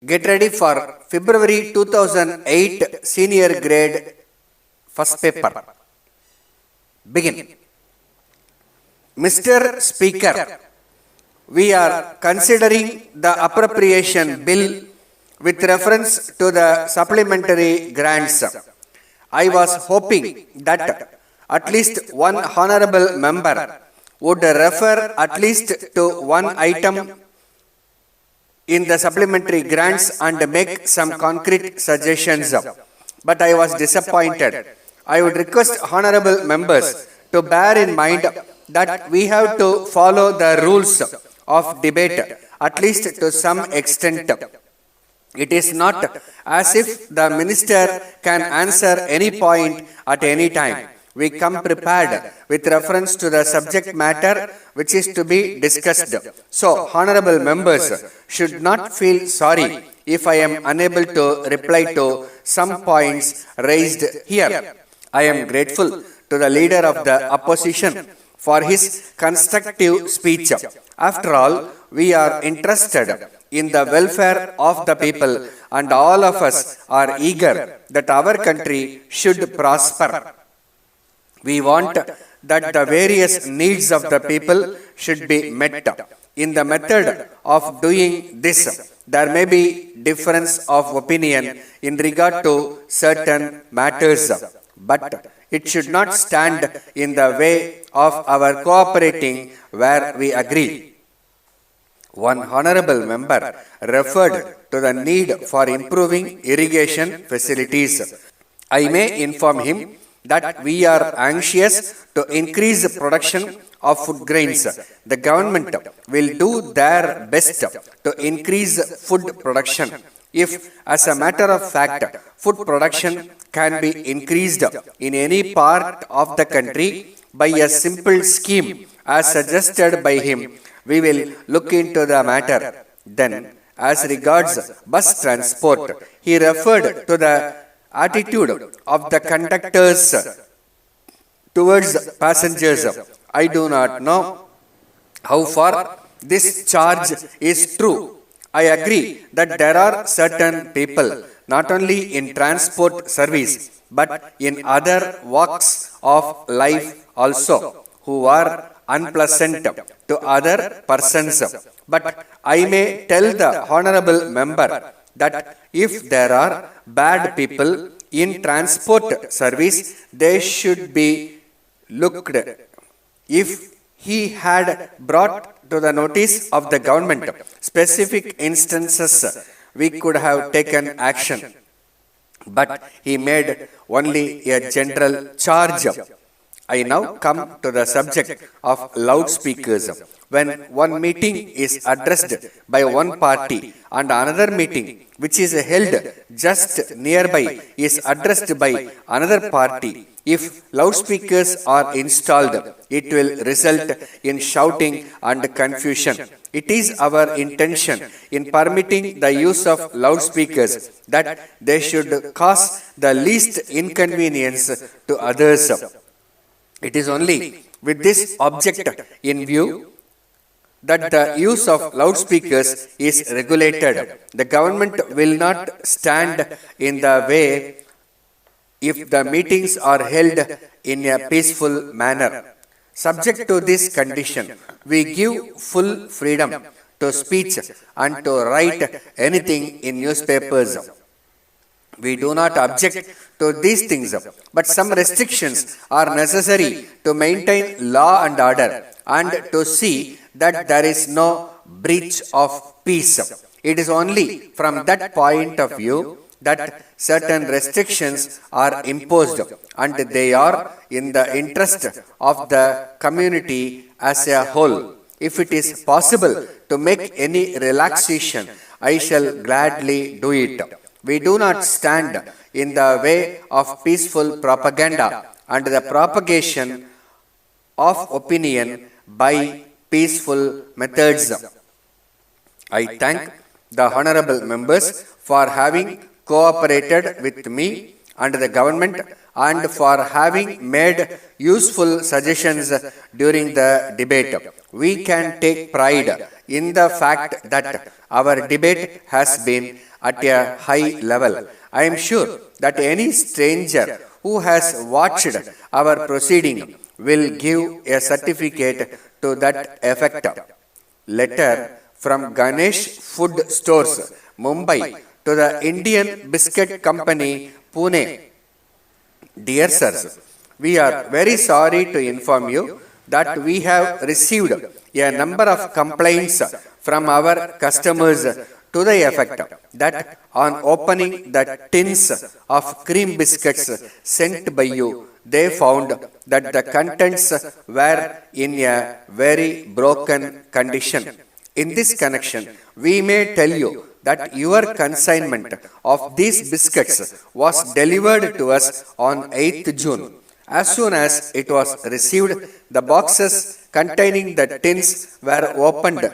Get ready for February 2008 senior grade first paper. Begin. Mr. Speaker, we are considering the appropriation bill with reference to the supplementary grants. I was hoping that at least one honorable member would refer at least to one item in the supplementary grants and make some concrete suggestions. But I was disappointed. I would request honorable members to bear in mind that we have to follow the rules of debate, at least to some extent. It is not as if the minister can answer any point at any time. We come prepared with reference to the subject matter which is to be discussed. So, honorable members should not feel sorry if I am unable to reply to some points raised here. I am grateful to the leader of the opposition for his constructive speech. After all, we are interested in the welfare of the people, and all of us are eager that our country should prosper. We want that the various needs of the people should be met. In the method of doing this, there may be difference of opinion in regard to certain matters, but it should not stand in the way of our cooperating where we agree. One honorable member referred to the need for improving irrigation facilities. I may inform him that we are anxious to increase the production of food grains. The government will do their best to increase food production. If, as a matter of fact, food production can be increased in any part of the country by a simple scheme as suggested by him, we will look into the matter. Then, as regards bus transport, he referred to the attitude of the conductors towards passengers. I do not know how far this charge is true. I agree that there are certain people, not only in transport service, but in other walks of life also, who are unpleasant to other persons. But I may tell the honorable member that if there are bad people in transport service, they should be looked. If he had brought to the notice of the government specific instances, we could have taken action. But he made only a general charge. I now come to the subject of loudspeakers. When one meeting is addressed by one party and another meeting which is held just nearby is addressed by another party, if loudspeakers are installed, it will result in shouting and confusion. It is our intention in permitting the use of loudspeakers that they should cause the least inconvenience to others. It is only with this object in view that the use of loudspeakers is regulated. The government will not stand in the way if the meetings are held in a peaceful manner. Subject to this condition, we give full freedom to speech and to write anything in newspapers. We do not object to these things, but some restrictions are necessary to maintain law and order and to see that there is no breach of peace. It is only from that point of view that certain restrictions are imposed, and they are in the interest of the community as a whole. If it is possible to make any relaxation, I shall gladly do it. We do not stand in the way of peaceful propaganda and the propagation of opinion by peaceful methods. I thank the honorable members for having cooperated with me and the government and for having made useful suggestions during the debate. We can take pride in the fact that our debate has been at a high level. I am sure that any stranger who has watched our proceeding will give a certificate to that effect. Letter from Ganesh Food Stores, Mumbai, to the Indian Biscuit Company, Pune. Dear sirs, we are very sorry to inform you that we have received a number of complaints from our customers to the effect that on opening the tins of cream biscuits sent by you, they found that the contents were in a very broken condition. In this connection, we may tell you that your consignment of these biscuits was delivered to us on 8th June. As soon as it was received, the boxes containing the tins were opened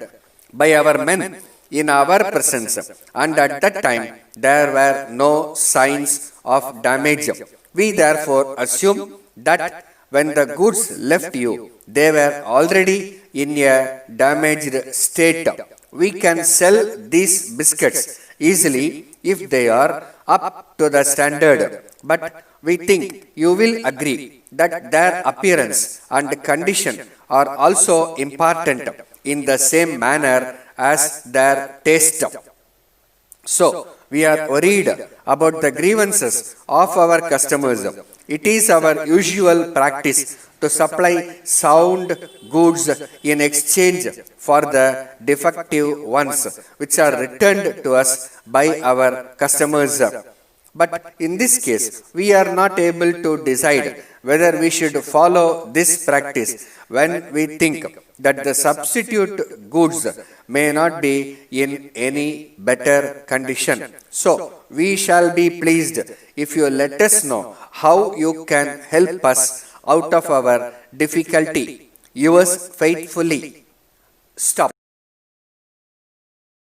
by our men in our presence, and at that time there were no signs of damage. We therefore assume that when the goods left you, they were already in a damaged state. We can sell these biscuits easily if they are up to the standard, but we think you will agree that their appearance and condition are also important in the same manner as their taste. So, we are worried about the grievances of our customers. It is our usual practice to supply sound goods in exchange for the defective ones which are returned to us by our customers. But in this case, we are not able to decide whether we should follow this practice when we think that the substitute goods may not be in any better condition. So, we shall be pleased if you let us know how you can help us out of our difficulty. Yours faithfully. Stop.